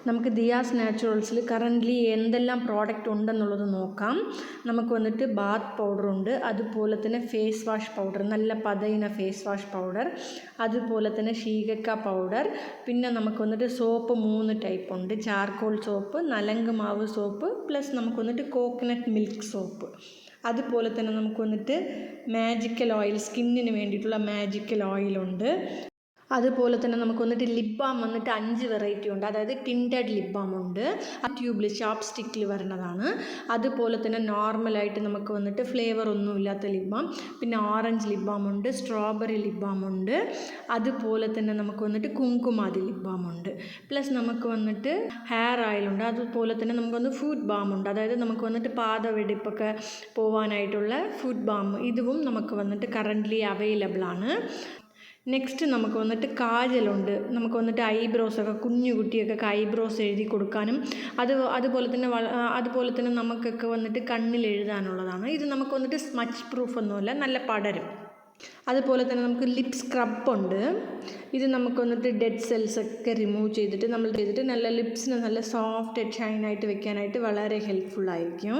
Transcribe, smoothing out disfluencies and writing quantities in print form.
നമുക്ക് ദിയാസ് നാച്ചുറൽസിൽ കറൻ്റ്ലി എന്തെല്ലാം പ്രോഡക്റ്റ് ഉണ്ടെന്നുള്ളത് നോക്കാം. നമുക്ക് വന്നിട്ട് ബാത്ത് പൗഡറുണ്ട്, അതുപോലെ തന്നെ ഫേസ് വാഷ് പൗഡർ, നല്ല പതയിന ഫേസ് വാഷ് പൗഡർ, അതുപോലെ തന്നെ ശീകക്ക പൗഡർ, പിന്നെ നമുക്ക് വന്നിട്ട് സോപ്പ് 3 ടൈപ്പ് ഉണ്ട്. ചാർക്കോൾ സോപ്പ്, നലങ്ക് മാവ് സോപ്പ്, പ്ലസ് നമുക്ക് വന്നിട്ട് കോക്കനട്ട് മിൽക്ക് സോപ്പ്. അതുപോലെ തന്നെ നമുക്ക് വന്നിട്ട് മാജിക്കൽ ഓയിൽ, സ്കിന്നിന് വേണ്ടിയിട്ടുള്ള മാജിക്കൽ ഓയിലുണ്ട്. അതുപോലെ തന്നെ നമുക്ക് വന്നിട്ട് ലിപ് ബാം വന്നിട്ട് 5 വെറൈറ്റി ഉണ്ട്. അതായത് ടിൻറ്റഡ് ലിപ് ബാം ഉണ്ട്, ആ ട്യൂബിൽ ഷാപ്പ് സ്റ്റിക്കിൽ വരുന്നതാണ്. അതുപോലെ തന്നെ നോർമലായിട്ട് നമുക്ക് വന്നിട്ട് ഫ്ലേവർ ഒന്നുമില്ലാത്ത ലിപ് ബാം, പിന്നെ ഓറഞ്ച് ലിപ് ബാം ഉണ്ട്, സ്ട്രോബെറി ലിപ് ബാം ഉണ്ട്, അതുപോലെ തന്നെ നമുക്ക് വന്നിട്ട് കുങ്കുമാതി ലിപ് ബാം ഉണ്ട്. പ്ലസ് നമുക്ക് വന്നിട്ട് ഹെയർ ഓയിലുണ്ട്, അതുപോലെ തന്നെ നമുക്ക് വന്ന് ഫുഡ് ബാം ഉണ്ട്. അതായത് നമുക്ക് വന്നിട്ട് പാദവെടിപ്പൊക്കെ പോകാനായിട്ടുള്ള ഫുഡ് ബാം, ഇതും നമുക്ക് വന്നിട്ട് കറൻ്റ്ലി അവൈലബിൾ ആണ്. നെക്സ്റ്റ് നമുക്ക് വന്നിട്ട് കാജലുണ്ട്. നമുക്ക് വന്നിട്ട് ഐബ്രോസൊക്കെ, കുഞ്ഞു കുട്ടിയൊക്കെ ഐബ്രോസ് എഴുതി കൊടുക്കാനും അതുപോലെ തന്നെ നമുക്കൊക്കെ വന്നിട്ട് കണ്ണിൽ എഴുതാനുള്ളതാണ്. ഇത് നമുക്ക് വന്നിട്ട് സ്മച്ച് പ്രൂഫ് ഒന്നുമല്ല, നല്ല പടരും. അതുപോലെ തന്നെ നമുക്ക് ലിപ് സ്ക്രബുണ്ട്. ഇത് നമുക്ക് വന്നിട്ട് ഡെഡ് സെൽസ് ഒക്കെ റിമൂവ് ചെയ്തിട്ട് നല്ല ലിപ്സിന് നല്ല സോഫ്റ്റ് ഷൈനായിട്ട് വെക്കാനായിട്ട് വളരെ ഹെൽപ്ഫുള്ളായിരിക്കും.